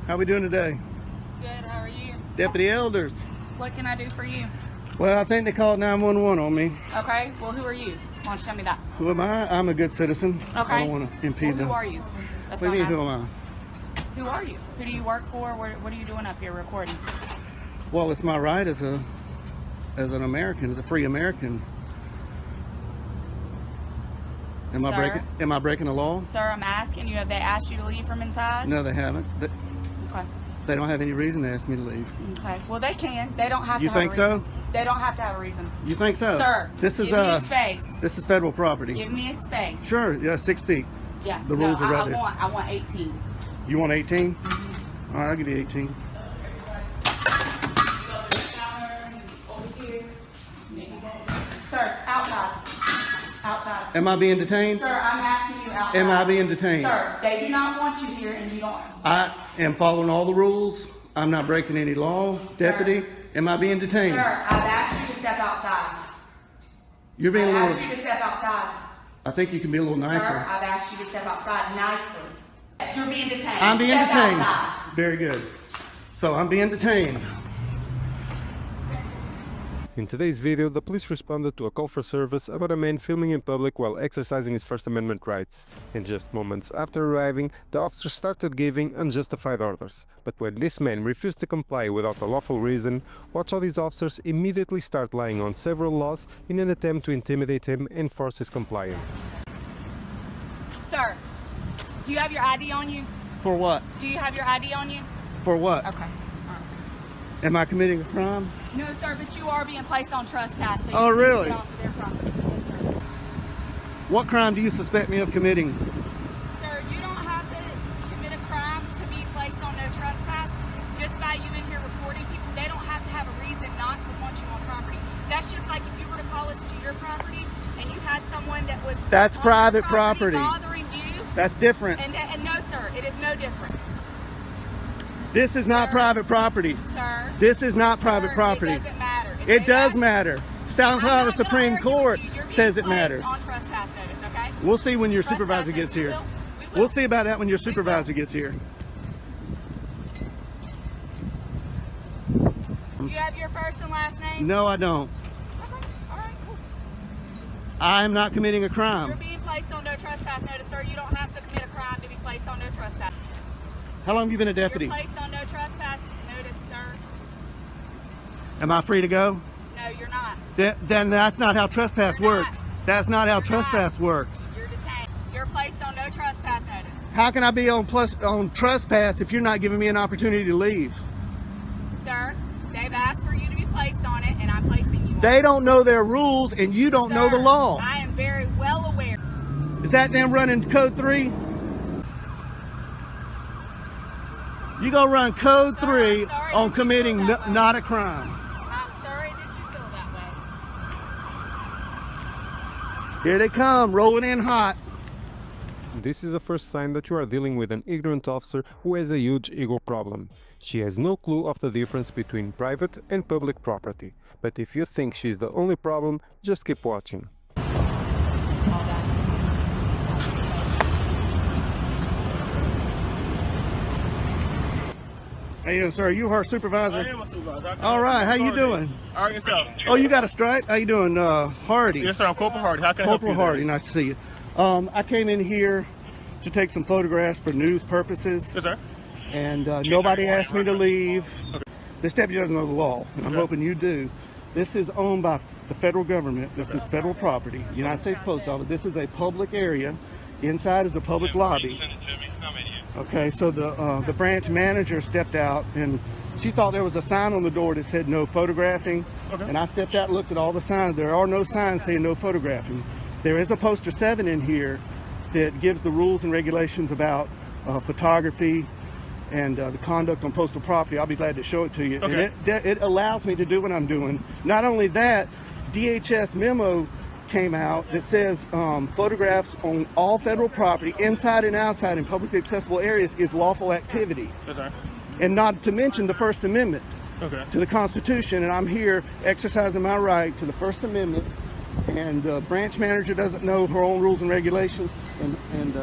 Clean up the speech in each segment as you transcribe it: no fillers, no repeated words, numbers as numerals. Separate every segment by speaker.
Speaker 1: How we doing today?
Speaker 2: Good, how are you?
Speaker 1: Deputy Elders.
Speaker 2: What can I do for you?
Speaker 1: Well, I think they called 911 on me.
Speaker 2: Okay, well, who are you? Why don't you tell me that?
Speaker 1: Who am I? I'm a good citizen.
Speaker 2: Okay.
Speaker 1: I don't want to impede them.
Speaker 2: Who are you? That's
Speaker 1: What do you mean,
Speaker 2: I'm
Speaker 1: who am I?
Speaker 2: asking. Who are you? Who do you work for? What are you doing up here recording?
Speaker 1: Well, it's my right as an American, as a free American. Am I breaking the law?
Speaker 2: Sir, I'm asking you, have they asked you to leave from inside?
Speaker 1: No, they haven't.
Speaker 2: Okay.
Speaker 1: They don't have any reason to ask me to leave.
Speaker 2: Okay. Well, they can. They don't have
Speaker 1: You
Speaker 2: to have a
Speaker 1: think
Speaker 2: reason.
Speaker 1: so?
Speaker 2: They don't have to have a reason.
Speaker 1: You think so?
Speaker 2: Sir,
Speaker 1: this is
Speaker 2: give me a space.
Speaker 1: This is federal property.
Speaker 2: Give me a space.
Speaker 1: Sure, yeah, 6 feet.
Speaker 2: Yeah.
Speaker 1: The rules are right there.
Speaker 2: I want 18.
Speaker 1: You want 18?
Speaker 2: Mm-hmm.
Speaker 1: All right, I'll give you 18.
Speaker 2: Sir, outside. Outside.
Speaker 1: Am I being detained?
Speaker 2: Sir, I'm asking you outside.
Speaker 1: Am I being detained?
Speaker 2: Sir, they do not want you here and you don't.
Speaker 1: I am following all the rules. I'm not breaking any law. Deputy, am I being detained?
Speaker 2: Sir, I've asked you to step outside.
Speaker 1: You're being a
Speaker 2: I've
Speaker 1: little...
Speaker 2: asked you to step outside.
Speaker 1: I think you can be a little nicer.
Speaker 2: Sir, I've asked you to step outside nicely. You're being detained.
Speaker 1: I'm being
Speaker 2: Step
Speaker 1: detained.
Speaker 2: outside.
Speaker 1: Very good. So I'm being detained.
Speaker 3: In today's video, the police responded to a call for service about a man filming in public while exercising his First Amendment rights. And just moments after arriving, the officers started giving unjustified orders. But when this man refused to comply without a lawful reason, watch how these officers immediately start lying on several laws in an attempt to intimidate him and force his compliance.
Speaker 2: Sir, do you have your ID on you?
Speaker 1: For what?
Speaker 2: Do you have your ID on you?
Speaker 1: For what?
Speaker 2: Okay.
Speaker 1: Am I committing a crime?
Speaker 2: No, sir, but you are being placed on trespass. So
Speaker 1: Oh,
Speaker 2: you need to
Speaker 1: really?
Speaker 2: get off of their property.
Speaker 1: What crime do you suspect me of committing?
Speaker 2: Sir, you don't have to commit a crime to be placed on no trespass. Just by you in here recording people, they don't have to have a reason not to want you on property. That's just like if you were to call us to your property and you had someone that was
Speaker 1: That's
Speaker 2: on
Speaker 1: private
Speaker 2: your
Speaker 1: property.
Speaker 2: bothering you.
Speaker 1: That's different.
Speaker 2: And no, sir, it is no different.
Speaker 1: This is not
Speaker 2: Sir.
Speaker 1: private property.
Speaker 2: Sir.
Speaker 1: This is not private
Speaker 2: Sir,
Speaker 1: property.
Speaker 2: It doesn't matter. If
Speaker 1: It
Speaker 2: they
Speaker 1: does
Speaker 2: ask-
Speaker 1: matter. South
Speaker 2: I'm
Speaker 1: Carolina
Speaker 2: not gonna
Speaker 1: Supreme
Speaker 2: argue with
Speaker 1: Court
Speaker 2: you. You're being
Speaker 1: says it
Speaker 2: placed
Speaker 1: matters.
Speaker 2: on trespass notice, okay?
Speaker 1: We'll see when your
Speaker 2: Trespass
Speaker 1: supervisor gets
Speaker 2: notice. We
Speaker 1: here.
Speaker 2: will. We will.
Speaker 1: We'll see about that when your supervisor gets here.
Speaker 2: Do you have your first and last name?
Speaker 1: No, I don't.
Speaker 2: Okay. All right. Cool.
Speaker 1: I am not committing a
Speaker 2: You're
Speaker 1: crime.
Speaker 2: being placed on no trespass notice, sir. You don't have to commit a crime to be placed on no trespass.
Speaker 1: How long have you been a deputy?
Speaker 2: You're placed on no trespass notice, sir.
Speaker 1: Am I free to go?
Speaker 2: No, you're not.
Speaker 1: Then that's not how trespass
Speaker 2: You're not.
Speaker 1: works. That's not how
Speaker 2: You're not.
Speaker 1: trespass works.
Speaker 2: You're detained. You're placed on no trespass notice.
Speaker 1: How can I be on trespass if you're not giving me an opportunity to leave?
Speaker 2: Sir, they've asked for you to be placed on it, and I'm placing you on
Speaker 1: They
Speaker 2: it.
Speaker 1: don't know their rules and you don't know the
Speaker 2: Sir,
Speaker 1: law.
Speaker 2: I am very well aware.
Speaker 1: Is that them running code 3? You gonna run code
Speaker 2: Sir,
Speaker 1: 3
Speaker 2: I'm sorry
Speaker 1: on
Speaker 2: that you
Speaker 1: committing
Speaker 2: feel that way.
Speaker 1: not a crime.
Speaker 2: I'm sorry that you feel that way.
Speaker 1: Here they come, rolling in hot.
Speaker 3: This is the first sign that you are dealing with an ignorant officer who has a huge ego problem. She has no clue of the difference between private and public property. But if you think she's the only problem, just keep watching.
Speaker 1: Hey, sir, you our supervisor?
Speaker 4: I am a supervisor.
Speaker 1: All right, how you doing?
Speaker 4: All right, yourself.
Speaker 1: Oh, you got a stripe? How you doing, Hardy?
Speaker 4: Yes, sir. I'm Corporal Hardy. How can I help you?
Speaker 1: Corporal Hardy, nice to see you. I came in here to take some photographs for news purposes,
Speaker 4: Yes, sir.
Speaker 1: and nobody asked me to leave.
Speaker 4: Okay.
Speaker 1: This deputy doesn't know the law, and I'm
Speaker 4: Okay.
Speaker 1: hoping you do. This is owned by the federal government. This is federal property, United States Post Office. This is a public area. Inside is a public lobby. Okay, so the branch manager stepped out, and she thought there was a sign on the door that said no photographing.
Speaker 4: Okay.
Speaker 1: And I stepped out and looked at all the signs. There are no signs saying no photographing. There is a poster 7 in here that gives the rules and regulations about photography and the conduct on postal property. I'll be glad to show it to you.
Speaker 4: Okay.
Speaker 1: And it allows me to do what I'm doing. Not only that, DHS memo came out that says photographs on all federal property, inside and outside in publicly accessible areas, is lawful activity.
Speaker 4: Yes, sir.
Speaker 1: And not to mention the First Amendment
Speaker 4: Okay.
Speaker 1: to the Constitution, and I'm here exercising my right to the First Amendment, and branch manager doesn't know her own rules and regulations, and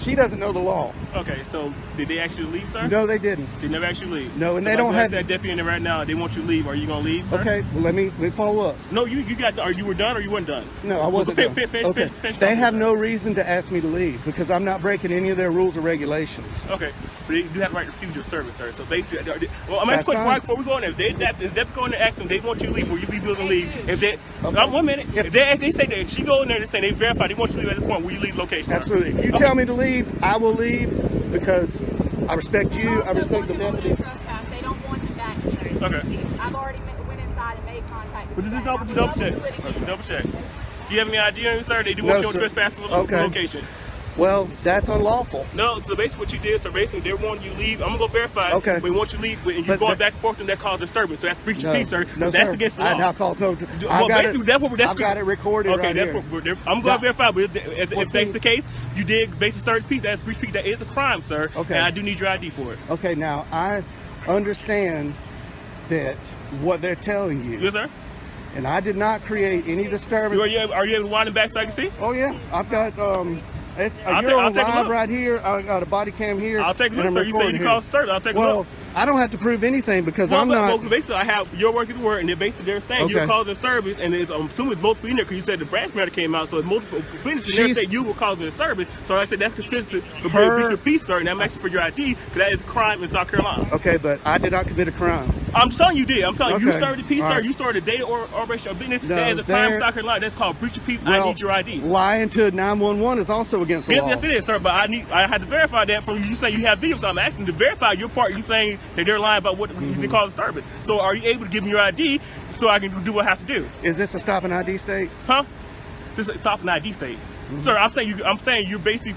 Speaker 1: She doesn't know the law.
Speaker 4: Okay, so did they actually leave, sir?
Speaker 1: No, they didn't.
Speaker 4: They never actually leave.
Speaker 1: No, and
Speaker 4: so
Speaker 1: they don't have
Speaker 4: that deputy in there right now. They want you to leave. Are you gonna leave, sir?
Speaker 1: Okay, well, let me follow up.
Speaker 4: No, you got. Are you were done or you weren't done?
Speaker 1: No, I wasn't done. Okay. They have no reason to ask me to leave because I'm not breaking any of their rules or regulations.
Speaker 4: Okay, but they do have the right to refuse your service, sir. So basically, well, I'm
Speaker 1: That's
Speaker 4: asking
Speaker 1: fine.
Speaker 4: before we go in there. If they go in there and ask them, they want you to leave, will you be willing to leave? If they,
Speaker 1: Okay.
Speaker 4: 1 minute, if they say that, if she go in there and say they verify, they want you to leave at this point, will you leave location? Sir?
Speaker 1: Absolutely. If you
Speaker 4: Okay.
Speaker 1: tell me to leave, I will leave because I respect you. I respect the deputies.
Speaker 2: They don't want him back here.
Speaker 4: Okay.
Speaker 2: I've already went inside and made contact with
Speaker 4: But
Speaker 2: him.
Speaker 4: just double check. Double check. Do you have any idea, sir? They do
Speaker 1: No,
Speaker 4: want you on
Speaker 1: sir.
Speaker 4: trespass for
Speaker 1: Okay.
Speaker 4: location.
Speaker 1: Well, that's unlawful.
Speaker 4: No, so basically what you did, so basically they want you to leave. I'm gonna go verify.
Speaker 1: Okay.
Speaker 4: But once you leave, and you're
Speaker 1: But
Speaker 4: going
Speaker 1: that-
Speaker 4: back and forth, and that causes disturbance. So that's breach
Speaker 1: No,
Speaker 4: of peace, sir.
Speaker 1: no,
Speaker 4: That's
Speaker 1: sir.
Speaker 4: against the
Speaker 1: I
Speaker 4: law.
Speaker 1: now calls no.
Speaker 4: Well,
Speaker 1: I've got
Speaker 4: basically,
Speaker 1: it.
Speaker 4: that's
Speaker 1: I've got it recorded
Speaker 4: Okay,
Speaker 1: right
Speaker 4: that's
Speaker 1: here.
Speaker 4: what I'm going to verify. But if
Speaker 1: Well,
Speaker 4: that's
Speaker 1: see-
Speaker 4: the case, you did basically start peace. That's breach of peace. That is a crime, sir.
Speaker 1: Okay.
Speaker 4: And I do need your ID for it.
Speaker 1: Okay, now I understand that what they're telling you,
Speaker 4: Yes, sir.
Speaker 1: and I did not create any disturbance.
Speaker 4: Are you able to wind it back so I can see?
Speaker 1: Oh yeah, I've got
Speaker 4: I'll
Speaker 1: you're on
Speaker 4: take a
Speaker 1: live
Speaker 4: look.
Speaker 1: right here. I got a body cam here.
Speaker 4: I'll take a look,
Speaker 1: and
Speaker 4: sir.
Speaker 1: I'm
Speaker 4: You say you
Speaker 1: recording
Speaker 4: caused
Speaker 1: here.
Speaker 4: disturbance. I'll take a
Speaker 1: Well,
Speaker 4: look.
Speaker 1: I don't have to prove anything because I'm
Speaker 4: Well,
Speaker 1: not.
Speaker 4: but basically, I have your word is word, and they're basically they're saying
Speaker 1: Okay.
Speaker 4: you're causing disturbance, and it's, I'm assuming it's multiple in there because you said the branch matter came out, so it's multiple witnesses in there
Speaker 1: She's-
Speaker 4: say you were causing disturbance. So I said that's consistent with
Speaker 1: Her-
Speaker 4: breach of peace, sir, and I'm asking for your ID because that is a crime in South Carolina.
Speaker 1: Okay, but I did not commit a crime.
Speaker 4: I'm telling you did. I'm telling you, you
Speaker 1: Okay.
Speaker 4: started the peace,
Speaker 1: All
Speaker 4: sir.
Speaker 1: right.
Speaker 4: You started a data or operation of business.
Speaker 1: No,
Speaker 4: that is a crime in
Speaker 1: there-
Speaker 4: South Carolina. That's called breach of peace. I
Speaker 1: Well,
Speaker 4: need your ID.
Speaker 1: lying to 911 is also against the law.
Speaker 4: Yes, it is, sir. But I had to verify that from you. You saying you have videos. So I'm asking to verify your part. You saying that they're lying about what they call disturbance. So are you able to give me your ID so I can do what I have to do?
Speaker 1: Is this a stop and ID state?
Speaker 4: Huh? This is stop an ID state. Sir, I'm saying you're basically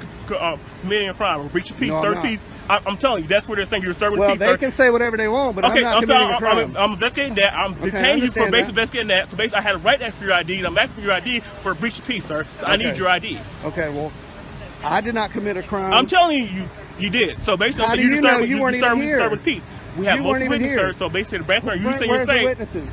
Speaker 4: committing a crime, or breach of peace,
Speaker 1: No, I'm
Speaker 4: third
Speaker 1: not.
Speaker 4: peace. I'm telling you, that's where they're saying you're disturbing
Speaker 1: Well,
Speaker 4: peace,
Speaker 1: they
Speaker 4: sir.
Speaker 1: can say whatever they want, but I'm not committing a crime.
Speaker 4: I'm investigating that. I'm
Speaker 1: Okay, I
Speaker 4: detaining you for
Speaker 1: understand
Speaker 4: basically
Speaker 1: that.
Speaker 4: investigating that. So basically, I had to write that for your ID, and I'm asking for your ID for a breach of peace, sir. So I need
Speaker 1: Okay.
Speaker 4: your ID.
Speaker 1: Okay, well, I did not commit a crime.
Speaker 4: I'm telling you, you did. So basically,
Speaker 1: How
Speaker 4: so
Speaker 1: do
Speaker 4: you're
Speaker 1: you know?
Speaker 4: disturbing,
Speaker 1: You
Speaker 4: you're
Speaker 1: weren't even
Speaker 4: disturbing,
Speaker 1: here.
Speaker 4: disturbing peace. We have
Speaker 1: You
Speaker 4: multiple
Speaker 1: weren't even
Speaker 4: witnesses,
Speaker 1: here.
Speaker 4: sir. So basically, the branch man, you say
Speaker 1: Where's
Speaker 4: you're
Speaker 1: the
Speaker 4: saying
Speaker 1: witnesses?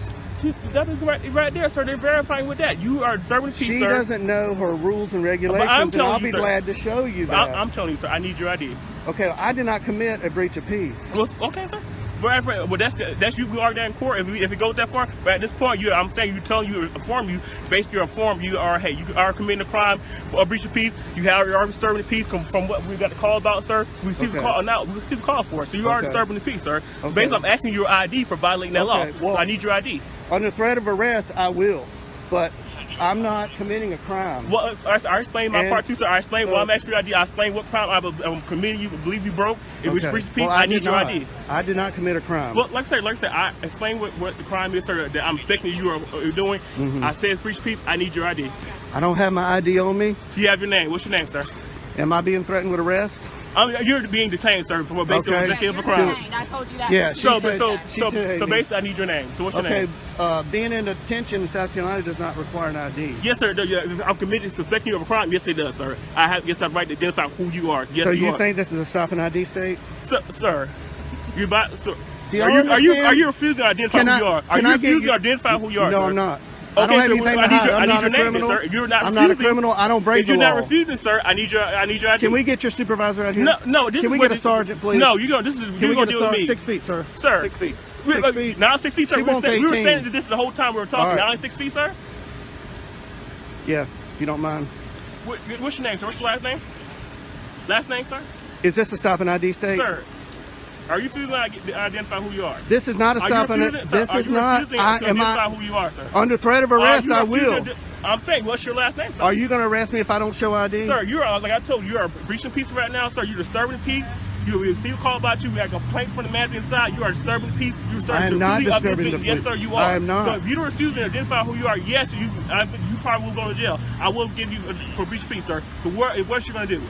Speaker 4: that is right there, sir. They're verifying with that. You are disturbing peace,
Speaker 1: She
Speaker 4: sir.
Speaker 1: doesn't know her rules and regulations, and
Speaker 4: telling
Speaker 1: I'll
Speaker 4: you,
Speaker 1: be
Speaker 4: sir.
Speaker 1: glad to show you that.
Speaker 4: I'm telling you, sir. I need your ID.
Speaker 1: Okay, I did not commit a breach of peace.
Speaker 4: Well, okay, sir. Well, that's you are there in court if it goes that far. But at this point, I'm saying inform you, basically inform you are you are committing a crime for a breach of peace. You are disturbing the peace from what we got the call about, sir. We received the
Speaker 1: Okay.
Speaker 4: call now. We received the call for it. So you are
Speaker 1: Okay.
Speaker 4: disturbing the peace, sir. So
Speaker 1: Okay.
Speaker 4: basically, I'm asking your ID for violating that law.
Speaker 1: Okay, well-
Speaker 4: So I need your ID.
Speaker 1: Under threat of arrest, I will, but I'm not committing a crime.
Speaker 4: Well, I explained my
Speaker 1: And-
Speaker 4: part too, sir. I explained why I'm asking your ID. I explained what crime I'm committing. You believe you broke. It was
Speaker 1: Okay.
Speaker 4: breach of peace.
Speaker 1: Well,
Speaker 4: I
Speaker 1: did
Speaker 4: need your
Speaker 1: not.
Speaker 4: ID.
Speaker 1: I did not commit a crime.
Speaker 4: Well, like I said, I explained what the crime is, sir, that I'm expecting you are doing.
Speaker 1: Mm-hmm.
Speaker 4: I said it's breach of peace. I need your ID.
Speaker 1: I don't have my ID on me.
Speaker 4: Do you have your name? What's your name, sir?
Speaker 1: Am I being threatened with arrest?
Speaker 4: You're being detained, sir, for basically
Speaker 1: Okay.
Speaker 4: investigating for
Speaker 2: You're
Speaker 4: crime.
Speaker 2: detained. I told you that.
Speaker 1: Yeah,
Speaker 2: before.
Speaker 4: So
Speaker 1: said-
Speaker 4: basically, I need your name. So what's your
Speaker 1: Okay,
Speaker 4: name?
Speaker 1: being in detention in South Carolina does not require an ID.
Speaker 4: Yes, sir. I'm committed to suspecting you of a crime. Yes, it does, sir. I have the right to identify who you are. Yes,
Speaker 1: So
Speaker 4: you
Speaker 1: you
Speaker 4: are.
Speaker 1: think this is a stop and ID state?
Speaker 4: Sir, you about so.
Speaker 1: Do you
Speaker 4: Are you
Speaker 1: understand?
Speaker 4: refusing to identify
Speaker 1: Can
Speaker 4: who
Speaker 1: I-
Speaker 4: you are? Are
Speaker 1: can
Speaker 4: you
Speaker 1: I get
Speaker 4: refusing to
Speaker 1: your-
Speaker 4: identify who you are?
Speaker 1: No,
Speaker 4: sir?
Speaker 1: I'm not. I
Speaker 4: Okay,
Speaker 1: don't have
Speaker 4: so
Speaker 1: anything
Speaker 4: I
Speaker 1: to
Speaker 4: need
Speaker 1: hide.
Speaker 4: your, I
Speaker 1: I'm
Speaker 4: need
Speaker 1: not
Speaker 4: your
Speaker 1: a
Speaker 4: name,
Speaker 1: criminal.
Speaker 4: then, sir. If you're not
Speaker 1: I'm
Speaker 4: refusing,
Speaker 1: not a criminal. I don't break
Speaker 4: if you're
Speaker 1: the
Speaker 4: not
Speaker 1: law.
Speaker 4: refusing, sir, I need your ID.
Speaker 1: Can we get your supervisor out here?
Speaker 4: No. This
Speaker 1: Can
Speaker 4: is
Speaker 1: we
Speaker 4: what
Speaker 1: get a sergeant, please?
Speaker 4: No, you're gonna. This is
Speaker 1: Can
Speaker 4: you're
Speaker 1: we
Speaker 4: gonna
Speaker 1: get a
Speaker 4: deal with me,
Speaker 1: 6 feet, sir?
Speaker 4: sir.
Speaker 1: 6 feet.
Speaker 4: Wait,
Speaker 1: 6 feet.
Speaker 4: Now 6 feet, sir.
Speaker 1: She
Speaker 4: We were
Speaker 1: wants
Speaker 4: standing
Speaker 1: 18.
Speaker 4: this the whole time we were talking.
Speaker 1: All right.
Speaker 4: Now it's 6 feet, sir.
Speaker 1: Yeah, if you don't mind.
Speaker 4: What's your name, sir? What's your last name? Last name, sir.
Speaker 1: Is this a stop and ID state?
Speaker 4: Sir, are you refusing to identify who you are?
Speaker 1: This is not a
Speaker 4: Are you
Speaker 1: stop and
Speaker 4: refusing?
Speaker 1: this
Speaker 4: Are
Speaker 1: is
Speaker 4: you
Speaker 1: not.
Speaker 4: refusing to
Speaker 1: Am
Speaker 4: identify
Speaker 1: I
Speaker 4: who you are, sir?
Speaker 1: under threat of arrest? I will.
Speaker 4: I'm saying, what's your last name, sir?
Speaker 1: Are you going to arrest me if I don't show ID?
Speaker 4: Sir, you are, like I told you, you are breaching peace right now, sir. You're disturbing the peace. You receive a call about you. We have a complaint from the manager inside. You are disturbing the peace. You're
Speaker 1: I am
Speaker 4: disturbing
Speaker 1: not
Speaker 4: the peace of
Speaker 1: disturbing
Speaker 4: this
Speaker 1: the
Speaker 4: Yes,
Speaker 1: peace.
Speaker 4: sir, you are.
Speaker 1: I am not.
Speaker 4: So if you don't refuse to identify who you are, yes, you probably will go to jail. I will give you for breach of peace, sir. So what's you going to do?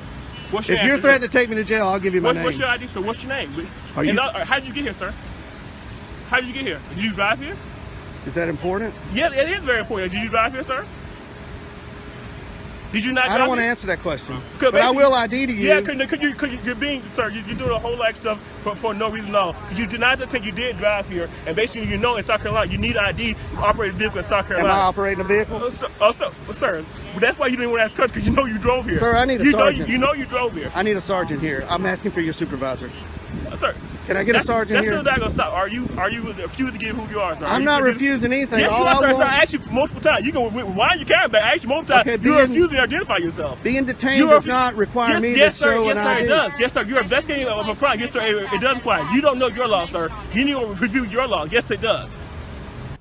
Speaker 4: What's your
Speaker 1: If you're
Speaker 4: answer,
Speaker 1: threatening to take me to jail, I'll give you my name.
Speaker 4: What's your ID, sir? What's your name?
Speaker 1: Are you-
Speaker 4: How did you get here, sir? How did you get here? Did you drive here?
Speaker 1: Is that important?
Speaker 4: Yeah, it is very important. Did you drive here, sir? Did you not?
Speaker 1: I don't want to answer that question.
Speaker 4: 'Cause
Speaker 1: But I
Speaker 4: basically-
Speaker 1: will ID to you.
Speaker 4: Yeah, because you're being, sir, you're doing a whole lot of stuff for no reason at all. You denied the thing you did drive here, and basically you know in South Carolina you need an ID to operate a vehicle in South
Speaker 1: Am
Speaker 4: Carolina.
Speaker 1: I operating a vehicle?
Speaker 4: Sir, that's why you didn't want to ask questions, because you know you drove here.
Speaker 1: Sir, I need a
Speaker 4: you
Speaker 1: sergeant.
Speaker 4: You know you drove here.
Speaker 1: I need a sergeant here. I'm asking for your supervisor.
Speaker 4: Sir,
Speaker 1: Can I get a sergeant
Speaker 4: that's
Speaker 1: here?
Speaker 4: still not gonna stop. Are you refusing to give who you are, sir?
Speaker 1: I'm not refusing anything.
Speaker 4: Yes,
Speaker 1: All
Speaker 4: you
Speaker 1: I
Speaker 4: are, sir.
Speaker 1: want-
Speaker 4: Sir, I asked you multiple times. You can rewind your camera back. I asked you multiple times.
Speaker 1: Okay,
Speaker 4: You're
Speaker 1: being-
Speaker 4: refusing to identify yourself.
Speaker 1: Being detained
Speaker 4: You
Speaker 1: does
Speaker 4: refu-
Speaker 1: not require me
Speaker 4: yes,
Speaker 1: to
Speaker 4: sir.
Speaker 1: show
Speaker 4: Yes,
Speaker 1: an
Speaker 4: sir.
Speaker 1: ID.
Speaker 4: It does. Yes, sir. You're investigating a crime. Yes, sir. It does require. You don't know your law, sir. You need to review your law. Yes, it does.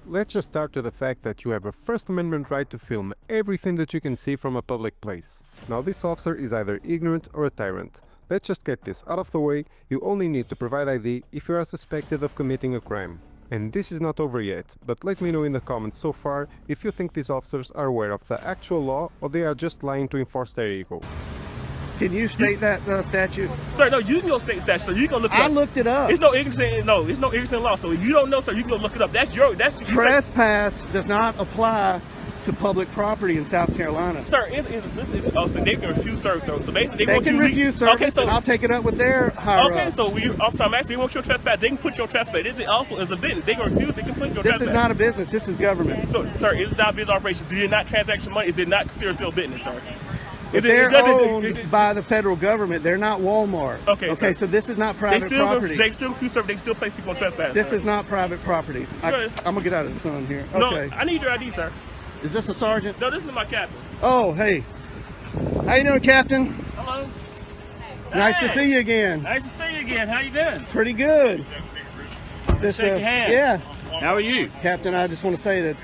Speaker 3: Let's just start with the fact that you have a First Amendment right to film everything that you can see from a public place. Now this officer is either ignorant or a tyrant. Let's just get this out of the way. You only need to provide ID if you are suspected of committing a crime. And this is not over yet, but let me know in the comments so far if you think these officers are aware of the actual law or they are just lying to enforce their ego.
Speaker 1: Can you state that statute?
Speaker 4: Sir, no, you can go state statute, so you can look it up.
Speaker 1: I looked it up.
Speaker 4: It's no ignorance in law. So if you don't know, sir, you can go look it up. That's
Speaker 1: Trespass does not apply to public property in South Carolina.
Speaker 4: Sir, so they can refuse service. So basically,
Speaker 1: They
Speaker 4: want
Speaker 1: can
Speaker 4: you
Speaker 1: refuse service,
Speaker 4: Okay, so
Speaker 1: and I'll take it up with their higher
Speaker 4: okay,
Speaker 1: ups.
Speaker 4: so officer, I'm asking, you want your trespass? They can put your trespass. This also is a business. They can refuse. They can put your
Speaker 1: This
Speaker 4: trespass.
Speaker 1: is not a business. This is government.
Speaker 4: So, sir, is it not a business operation? Do you not transaction money? Is it not considered still business, sir?
Speaker 1: They're owned by the federal government. They're not Walmart.
Speaker 4: Okay, sir.
Speaker 1: So this is not
Speaker 4: They
Speaker 1: private property.
Speaker 4: still refuse service. They still place people on trespass.
Speaker 1: This
Speaker 4: sir.
Speaker 1: is not private property.
Speaker 4: Good.
Speaker 1: I'm gonna get out of the sun here.
Speaker 4: No,
Speaker 1: Okay.
Speaker 4: I need your ID, sir.
Speaker 1: Is this a sergeant?
Speaker 4: No, this is my captain.
Speaker 1: Oh, hey. How you doing, Captain?
Speaker 5: Hello.
Speaker 1: Nice to
Speaker 5: Hey.
Speaker 1: see you again.
Speaker 5: Nice to see you again. How you doing?
Speaker 1: Pretty good. This,
Speaker 5: Shake your hand.
Speaker 1: Yeah,
Speaker 5: How are you?
Speaker 1: Captain. I just want to say that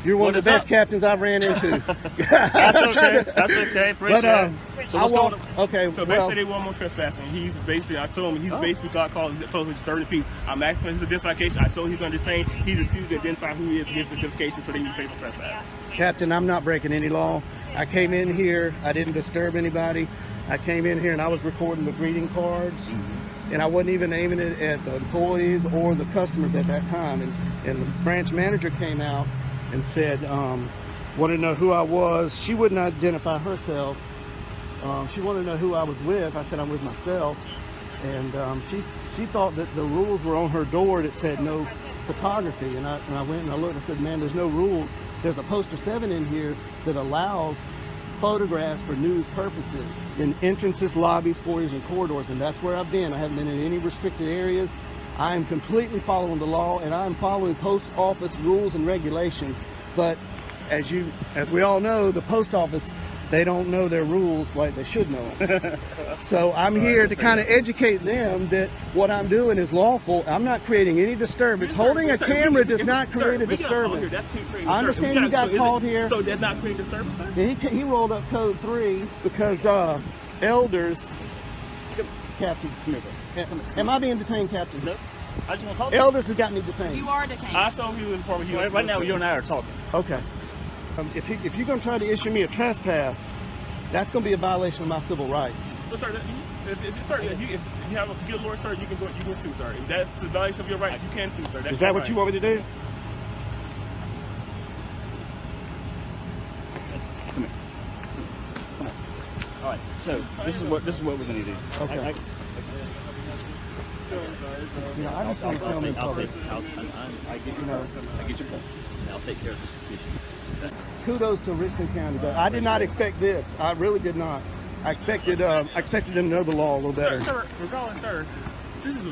Speaker 1: you're one
Speaker 5: What
Speaker 1: of the
Speaker 5: is
Speaker 1: best
Speaker 5: up?
Speaker 1: captains I've ran into.
Speaker 5: That's okay. That's okay. Appreciate
Speaker 1: But
Speaker 5: it.
Speaker 4: So
Speaker 1: I
Speaker 4: what's
Speaker 1: want.
Speaker 4: going
Speaker 1: Okay,
Speaker 4: So
Speaker 1: well,
Speaker 4: basically, they want more trespassing. He's basically, I told him, basically got called, told him he's 30 people. I'm asking for his identification. I told him he's undetained. He refused to identify who he is, give his identification, so they need to pay for trespass.
Speaker 1: Captain, I'm not breaking any law. I came in here. I didn't disturb anybody. I came in here and I was recording the greeting cards, and I wasn't even aiming it at the employees or the customers at that time. And the branch manager came out and said, wanted to know who I was. She wouldn't identify herself. She wanted to know who I was with. I said I'm with myself, and she thought that the rules were on her door that said no photography. And I went and I looked. I said, man, there's no rules. There's a poster 7 in here that allows photographs for news purposes in entrances, lobbies, foyers, and corridors, and that's where I've been. I haven't been in any restricted areas. I am completely following the law, and I'm following post office rules and regulations. But as we all know, the post office, they don't know their rules like they should know. So I'm here to kind of educate them that what I'm doing is lawful. I'm not creating any disturbance. Holding a camera does not create a disturbance. I understand you got called here.
Speaker 4: So that's not creating disturbance, sir?
Speaker 1: He rolled up code 3 because Elders, Captain. Am I being detained, Captain?
Speaker 5: Nope. I just want to talk.
Speaker 1: Elders has got me detained.
Speaker 2: You are detained.
Speaker 4: I told him he was informing you.
Speaker 5: Right now, you and I are talking.
Speaker 1: Okay. If you're going to try to issue me a trespass, that's going to be a violation of my civil rights.
Speaker 4: So, sir, if you have a good lawyer, sir, you can sue, sir. If that's a violation of your right, you can sue, sir. That's
Speaker 1: Is that
Speaker 4: your
Speaker 1: what
Speaker 4: right.
Speaker 1: you want me to do?
Speaker 5: All right. So this is what we're going to do.
Speaker 1: Okay. I just want to film in public.
Speaker 5: I get your point. I'll take care of this issue.
Speaker 1: Kudos to Richland County. But I did not expect this. I really did not. I expected them to know the law a little better.
Speaker 4: Sir, regardless, sir, this is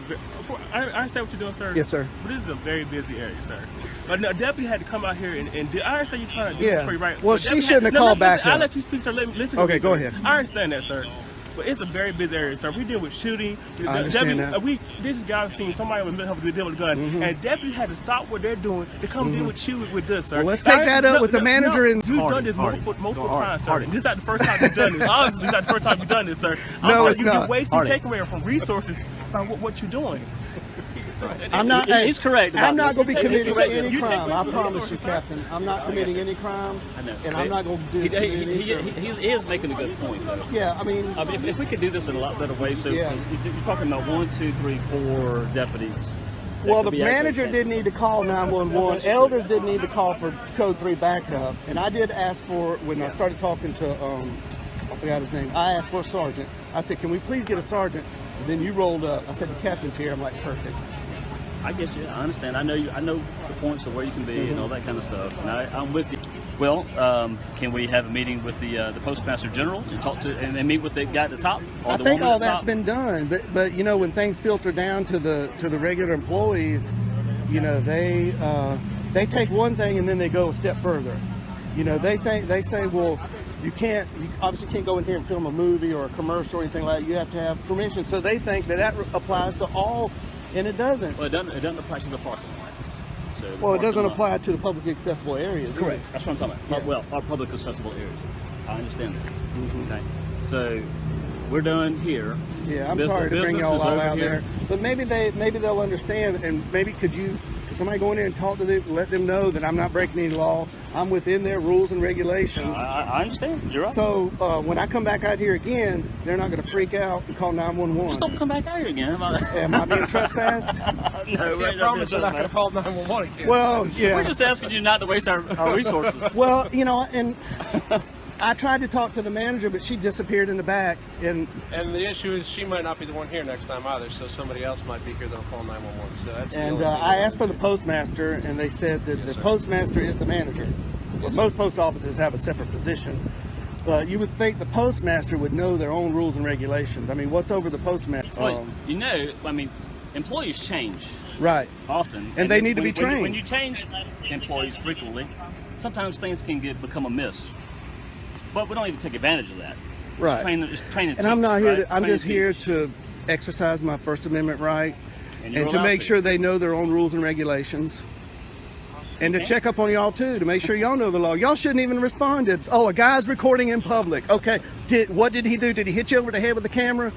Speaker 4: I understand what you're doing, sir.
Speaker 1: Yes, sir.
Speaker 4: But this is a very busy area, sir. But a deputy had to come out here and I understand you're trying to do
Speaker 1: Yeah.
Speaker 4: this for you, right?
Speaker 1: Well,
Speaker 4: But
Speaker 1: she
Speaker 4: deputy
Speaker 1: shouldn't have called back
Speaker 4: I'll
Speaker 1: up.
Speaker 4: let you speak, sir. Listen to
Speaker 1: Okay,
Speaker 4: me,
Speaker 1: go
Speaker 4: sir.
Speaker 1: ahead.
Speaker 4: I understand that, sir. But it's a very busy area, sir. We deal with shooting.
Speaker 1: I understand that.
Speaker 4: This guy seen somebody with a deal with a gun, and deputy had to stop what they're doing to come deal with you with this, sir.
Speaker 1: Well, let's take that up with the manager and-
Speaker 4: You've done this multiple times, sir. This is not the first time you've done this. Obviously, it's not the first time you've done this, sir.
Speaker 1: No, it's
Speaker 4: You're
Speaker 1: not.
Speaker 4: wasting taking away from resources by what you're doing.
Speaker 1: I'm not.
Speaker 5: He's correct about
Speaker 1: I'm not
Speaker 5: this.
Speaker 1: going to be
Speaker 5: He's
Speaker 1: committing
Speaker 5: correct.
Speaker 1: any
Speaker 4: You take
Speaker 1: crime.
Speaker 4: away
Speaker 1: I
Speaker 4: from
Speaker 1: promise you,
Speaker 4: resources, sir.
Speaker 1: Captain. I'm not committing any crime,
Speaker 5: I know.
Speaker 1: and I'm not going to do.
Speaker 5: He is making a good point, though.
Speaker 1: Yeah, I mean,
Speaker 5: If we could do this in a lot better way, so
Speaker 1: Yeah.
Speaker 5: you're talking about 1, 2, 3, 4 deputies
Speaker 1: Well, the
Speaker 5: could be actually
Speaker 1: manager
Speaker 5: canceled.
Speaker 1: didn't need to call 911. Elders didn't need to call for code 3 backup. And I did ask for, when I started talking to, I forgot his name, I asked for a sergeant. I said, can we please get a sergeant? And then you rolled up. I said, the captain's here. I'm like, perfect.
Speaker 5: I get you. I understand. I know you. I know the points of where you can be and all that kind of stuff. And I'm with you. Well, can we have a meeting with the postmaster general and talk to and meet with the guy at the top? Or
Speaker 1: I
Speaker 5: the
Speaker 1: think
Speaker 5: woman
Speaker 1: all
Speaker 5: at the
Speaker 1: that's
Speaker 5: top?
Speaker 1: been done, but you know, when things filter down to the regular employees, you know, they take one thing and then they go a step further. You know, they say, well, you obviously can't go in here and film a movie or a commercial or anything like that. You have to have permission. So they think that applies to all, and it doesn't.
Speaker 5: Well, it doesn't apply to the parking lot. So the
Speaker 1: Well, it
Speaker 5: parking
Speaker 1: doesn't
Speaker 5: lot-
Speaker 1: apply to the public accessible areas. either.
Speaker 5: Correct. That's what I'm talking about.
Speaker 1: Yeah.
Speaker 5: Well, our public accessible areas. I understand that. Okay. So we're done here.
Speaker 1: Yeah, I'm
Speaker 5: Business-
Speaker 1: sorry to bring
Speaker 5: business
Speaker 1: y'all
Speaker 5: is
Speaker 1: all
Speaker 5: over
Speaker 1: out
Speaker 5: here.
Speaker 1: there, but maybe they'll understand, and maybe could somebody go in there and talk to them, let them know that I'm not breaking any law. I'm within their rules and regulations.
Speaker 5: I understand. You're right.
Speaker 1: So when I come back out here again, they're not going to freak out and call 911.
Speaker 5: Just don't come back out here again.
Speaker 1: Am I being trespassed?
Speaker 5: No, we're
Speaker 6: promise you're not going to call 911 again.
Speaker 1: Well,
Speaker 5: We're
Speaker 1: yeah.
Speaker 5: just asking you not to waste our resources.
Speaker 1: Well, you know, and I tried to talk to the manager, but she disappeared in the back. And
Speaker 6: And the issue is she might not be the one here next time either, so somebody else might be here that'll call 911. So that's the only thing
Speaker 1: I asked for the postmaster, and they said that
Speaker 6: Yes,
Speaker 1: the
Speaker 6: sir.
Speaker 1: postmaster is the manager. Well, most post offices have a separate position. But you would think the postmaster would know their own rules and regulations. I mean, what's over the postmaster?
Speaker 5: Well, you know, I mean, employees change
Speaker 1: Right.
Speaker 5: often,
Speaker 1: And they
Speaker 5: it's-
Speaker 1: need to be trained.
Speaker 5: When you change employees frequently, sometimes things can become amiss. But we don't even take advantage of that.
Speaker 1: Right.
Speaker 5: Just train and
Speaker 1: And I'm not here
Speaker 5: right?
Speaker 1: to, I'm
Speaker 5: Train
Speaker 1: just
Speaker 5: and
Speaker 1: here
Speaker 5: teach.
Speaker 1: to exercise my First Amendment right
Speaker 5: And you're
Speaker 1: and to
Speaker 5: allowed
Speaker 1: make
Speaker 5: to.
Speaker 1: sure they know their own rules and regulations. And to
Speaker 5: Okay.
Speaker 1: check up on y'all too, to make sure y'all know the law. Y'all shouldn't even respond to, oh, a guy's recording in public. Okay, what did he do? Did he hit you over the head with the camera?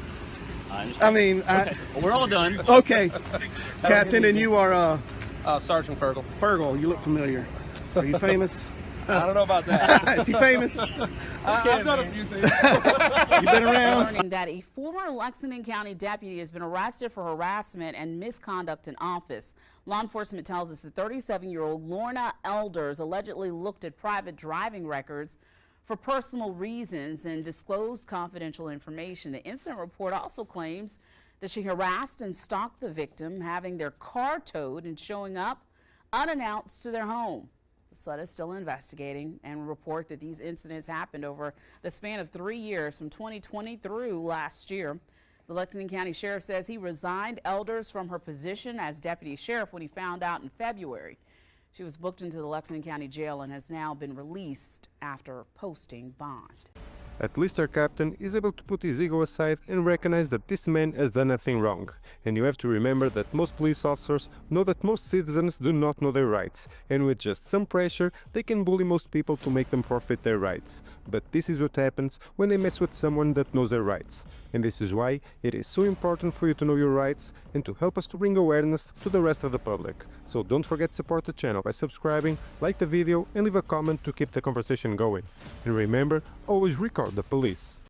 Speaker 5: I understand.
Speaker 1: I mean,
Speaker 5: Okay. Well, we're all done.
Speaker 1: okay, Captain, and you are
Speaker 6: Sergeant Fergal.
Speaker 1: Fergal. You look familiar. Are you famous?
Speaker 6: I don't know about that.
Speaker 1: Is he famous?
Speaker 6: I've done a few things.
Speaker 1: You been around?
Speaker 7: Learning that a former Lexington County deputy has been arrested for harassment and misconduct in office. Law enforcement tells us that 37-year-old Lorna Elders allegedly looked at private driving records for personal reasons and disclosed confidential information. The incident report also claims that she harassed and stalked the victim, having their car towed and showing up unannounced to their home. The SLED is still investigating and report that these incidents happened over the span of 3 years, from 2020 through last year. The Lexington County Sheriff says he resigned Elders from her position as deputy sheriff when he found out in February. She was booked into the Lexington County Jail and has now been released after posting bond.
Speaker 3: At least our captain is able to put his ego aside and recognize that this man has done nothing wrong. And you have to remember that most police officers know that most citizens do not know their rights, and with just some pressure they can bully most people to make them forfeit their rights. But this is what happens when they mess with someone that knows their rights. And this is why it is so important for you to know your rights and to help us to bring awareness to the rest of the public. So don't forget to support the channel by subscribing, like the video and leave a comment to keep the conversation going. And remember, always record the police.